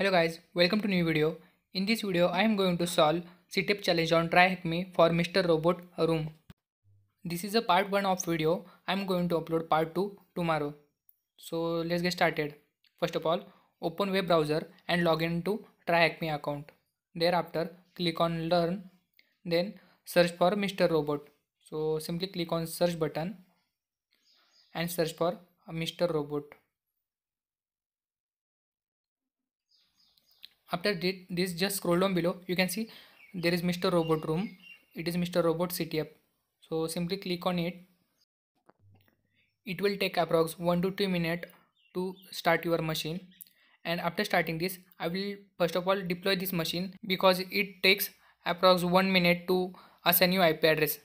Hello guys, welcome to new video. In this video, I am going to solve CTEP challenge on Try Hack Me for Mr. Robot Room. This is a part 1 of video. I am going to upload part 2 tomorrow. So let's get started. First of all, open web browser and log in to Try Hack Me account. Thereafter, click on Learn, then search for Mr. Robot. So simply click on search button and search for Mr. Robot. After this, just scroll down below. You can see there is Mr. Robot room. It is Mr. Robot CTF. So simply click on it. It will take approx 1 to 2 minutes to start your machine. And after starting this, I will first of all deploy this machine because it takes approx 1 minute to assign your IP address.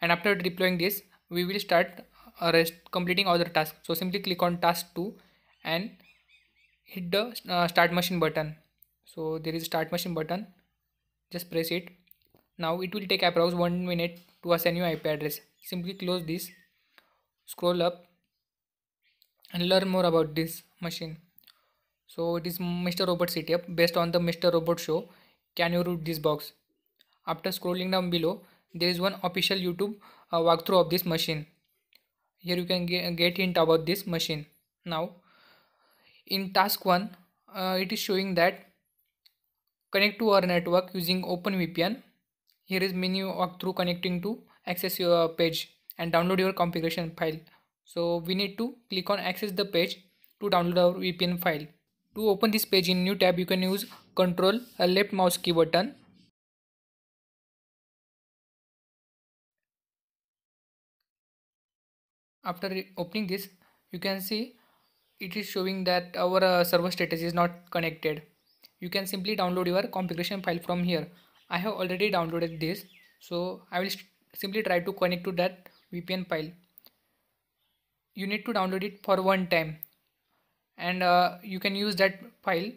And after deploying this, we will start completing other tasks. So simply click on task 2 and hit the start machine button. So there is start machine button, just press it. Now it will take approx 1 minute to assign your IP address. Simply close this, scroll up and learn more about this machine. So it is Mr. Robot CTF based on the Mr. Robot show. Can you root this box? After scrolling down below, there is one official YouTube walkthrough of this machine. Here you can get hint about this machine. Now in task 1, it is showing that connect to our network using OpenVPN. Here is menu walkthrough connecting to access your page and download your configuration file. So we need to click on access the page to download our VPN file. To open this page in new tab, you can use Control left mouse key button. After opening this, you can see it is showing that our server status is not connected. You can simply download your configuration file from here. I have already downloaded this, so I will simply try to connect to that VPN file. You need to download it for one time, and you can use that file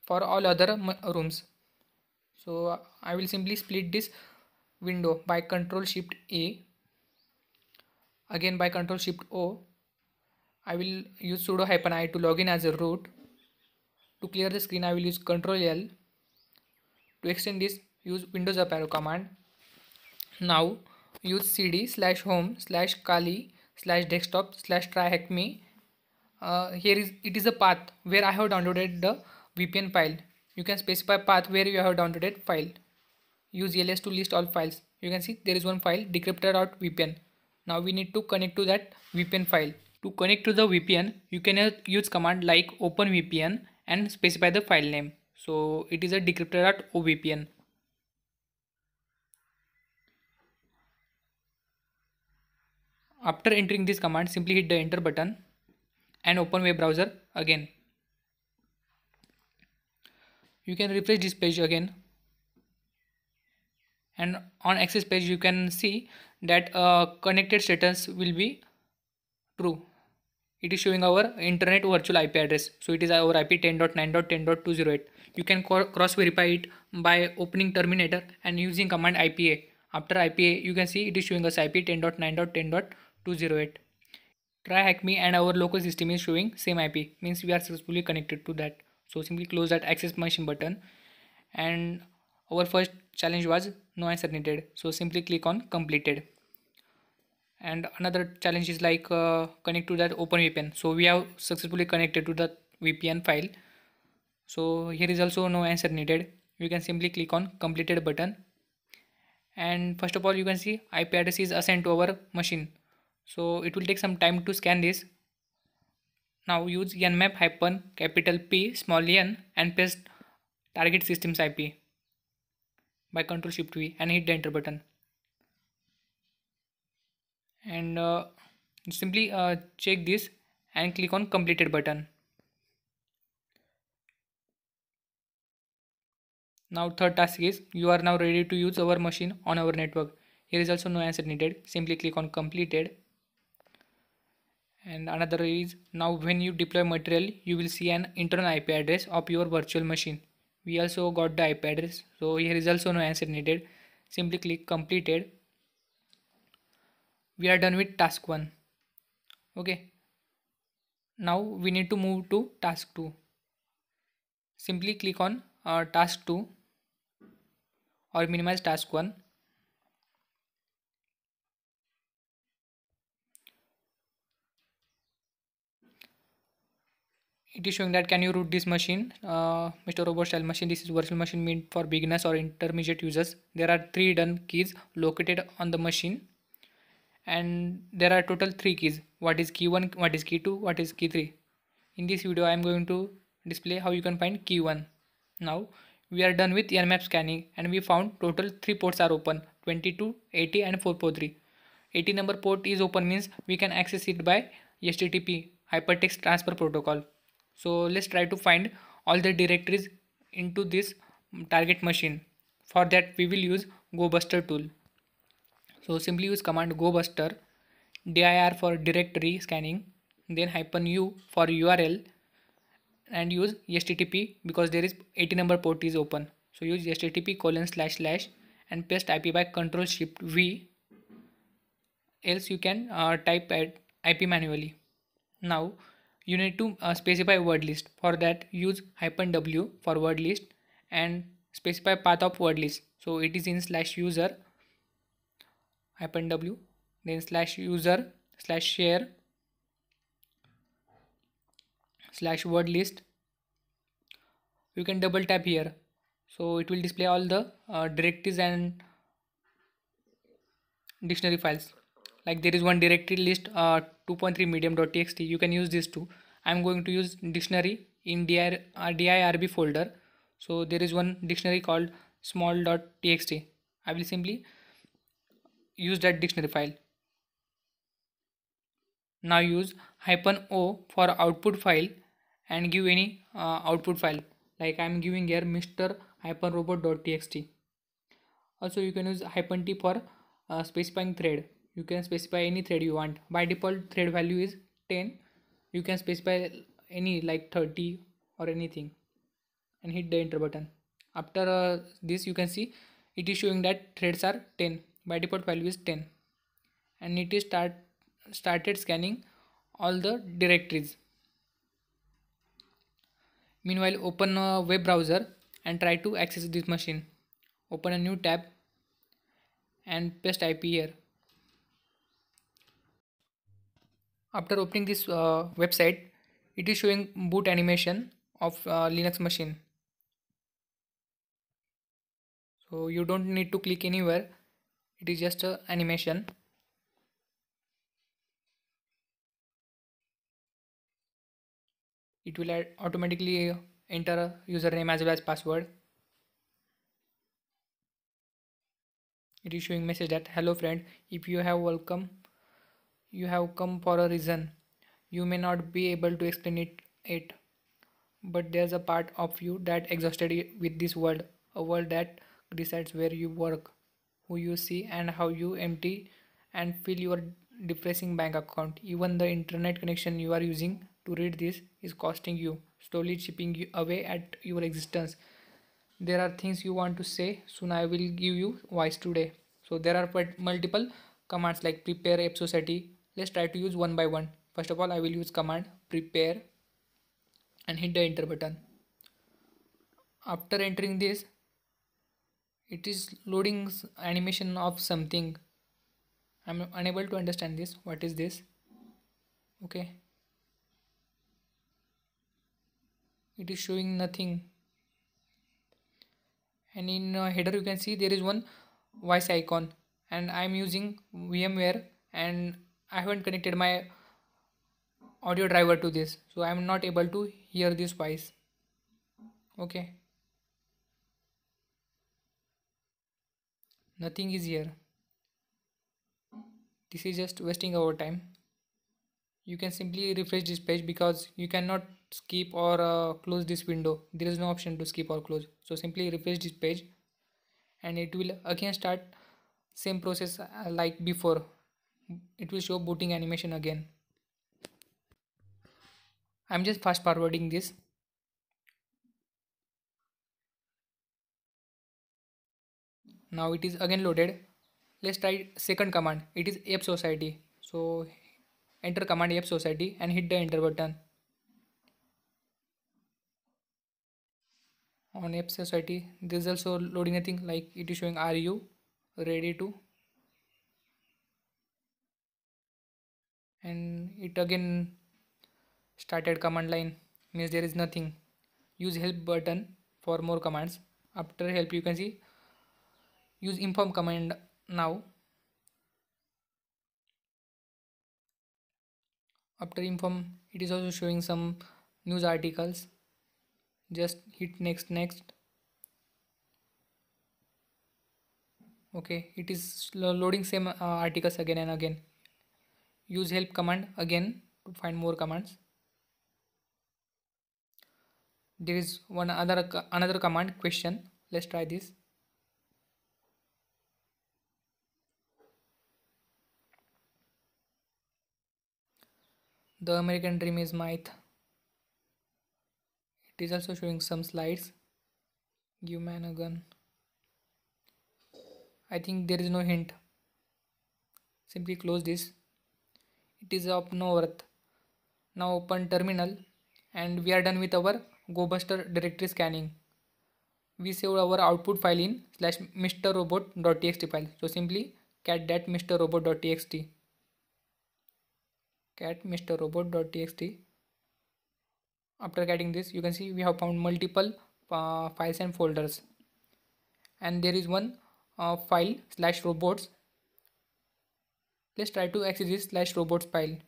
for all other rooms. So I will simply split this window by Control Shift A. Again by Control Shift O. I will use sudo -i to log in as a root. To clear the screen, I will use Ctrl L. To extend this, use Windows up arrow command. Now use cd/home/kali/desktop/tryhackme. Here it is a path where I have downloaded the VPN file. You can specify path where you have downloaded file. Use ls to list all files. You can see there is one file decryptor.vpn. Now we need to connect to that VPN file. To connect to the VPN, you can use command like openvpn and specify the file name. So it is a decryptor.ovpn. After entering this command, simply hit the enter button and open web browser again. You can refresh this page again, and on access page you can see that connected status will be true. It is showing our internet virtual IP address. So it is our IP 10.9.10.208. You can cross verify it by opening Terminator and using command IPA. After IPA, you can see it is showing us IP 10.9.10.208. Try hack me and our local system is showing same IP, means we are successfully connected to that. So simply close that access machine button, and our first challenge was no answer needed. So simply click on completed. And another challenge is like connect to that OpenVPN. So we have successfully connected to the VPN file. So here is also no answer needed. You can simply click on completed button, and first of all you can see IP address is assigned to our machine. So it will take some time to scan this. Now use nmap hyphen capital P small n and paste target system's IP by Ctrl Shift V and hit the enter button. And simply check this and click on completed button. Now third task is you are now ready to use our machine on our network. Here is also no answer needed. Simply click on completed. And another is now when you deploy material, you will see an internal IP address of your virtual machine. We also got the IP address. So here is also no answer needed. Simply click completed. We are done with task 1. Okay. Now we need to move to task 2. Simply click on task 2 or minimize task 1. It is showing that can you root this machine, Mr. Robot Style Machine. This is virtual machine meant for beginners or intermediate users. There are 3 hidden keys located on the machine, and there are total 3 keys. What is key 1, what is key 2, what is key 3. In this video I am going to display how you can find key 1. Now we are done with Nmap scanning and we found total 3 ports are open: 22, 80 and 443. 80 number port is open, means we can access it by HTTP, Hypertext Transfer Protocol. So let's try to find all the directories into this target machine. For that we will use GoBuster tool. So simply use command GoBuster, dir for directory scanning, then -u for URL, and use HTTP because there is 80 number port is open. So use http:// and paste IP by Ctrl Shift V, else you can type at IP manually. Now you need to specify word list. For that use -w for word list and specify path of word list. So it is in /user -w, then /user/share /word list. You can double tap here, so it will display all the directories and dictionary files. Like there is one directory list 2.3 medium.txt. You can use this too. I'm going to use dictionary in dirb folder. So there is one dictionary called small.txt. I will simply use that dictionary file. Now use -o for output file and give any output file. Like I'm giving here mr-robot.txt. Also you can use -t for specifying thread. You can specify any thread you want. By default thread value is 10. You can specify any like 30 or anything and hit the enter button. After this you can see it is showing that threads are 10. By default value is 10, and it is started scanning all the directories. Meanwhile open a web browser and try to access this machine. Open a new tab and paste IP here. After opening this website, it is showing boot animation of Linux machine. So you don't need to click anywhere. It is just a animation. It will automatically enter a username as well as password. It is showing message that hello friend, if you have come for a reason. You may not be able to explain it, but there's a part of you that exhausted with this world, a world that decides where you work, who you see, and how you empty and fill your depressing bank account. Even the internet connection you are using to read this is costing you, slowly chipping you away at your existence. There are things you want to say, soon I will give you voice today. So there are multiple commands like prepare app society. Let's try to use one by one. First of all, I will use command prepare and hit the enter button. After entering this, it is loading animation of something. I'm unable to understand this. What is this? Okay, it is showing nothing. And in header you can see there is one voice icon, and I'm using VMware and I haven't connected my audio driver to this, so I'm not able to hear this voice. Okay, nothing is here. This is just wasting our time. You can simply refresh this page because you cannot skip or close this window. There is no option to skip or close, so simply refresh this page and it will again start same process like before. It will show booting animation again. I'm just fast forwarding this. Now it is again loaded. Let's try second command. It is app society. So enter command app society and hit the enter button. On App Society, there is also loading a thing like it is showing, are you ready to, and it again started command line, means there is nothing. Use help button for more commands. After help, you can see use inform command now. After inform, it is also showing some news articles. Just hit next. Okay, it is loading same articles again and again. Use help command again to find more commands. There is one another command, question. Let's try this. The American dream is myth. It is also showing some slides. Give man a gun. I think there is no hint. Simply close this. It is of no worth. Now open terminal and we are done with our GoBuster directory scanning. We saved our output file in /mrrobot.txt file. So simply cat that mrrobot.txt. Cat mrrobot.txt. After getting this, you can see we have found multiple files and folders, and there is one file /robots. Let's try to access this /robots file.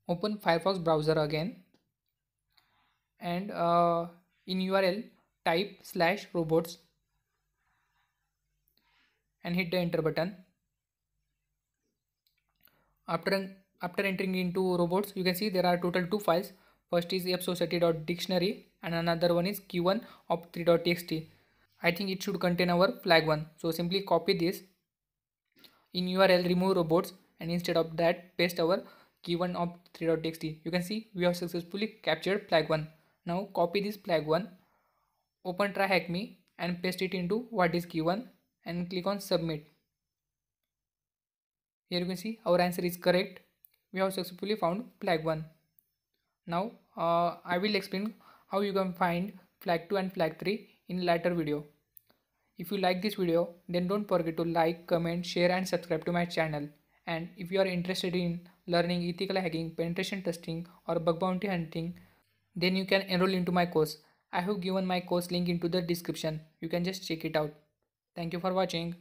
Open Firefox browser again, and in URL type /robots and hit the enter button. After entering into robots, you can see there are total two files. First is appsociety.dictionary and another one is q1 op3.txt. I think it should contain our flag 1. So simply copy this. In URL remove robots and instead of that paste our q1 op3.txt. You can see we have successfully captured flag 1. Now copy this flag 1, open try-hack-me and paste it into what is q1 and click on submit. Here you can see our answer is correct. We have successfully found flag 1. Now I will explain how you can find flag 2 and flag 3 in later video. If you like this video, then don't forget to like, comment, share and subscribe to my channel. And if you are interested in learning ethical hacking, penetration testing or bug bounty hunting, then you can enroll into my course. I have given my course link into the description. You can just check it out. Thank you for watching.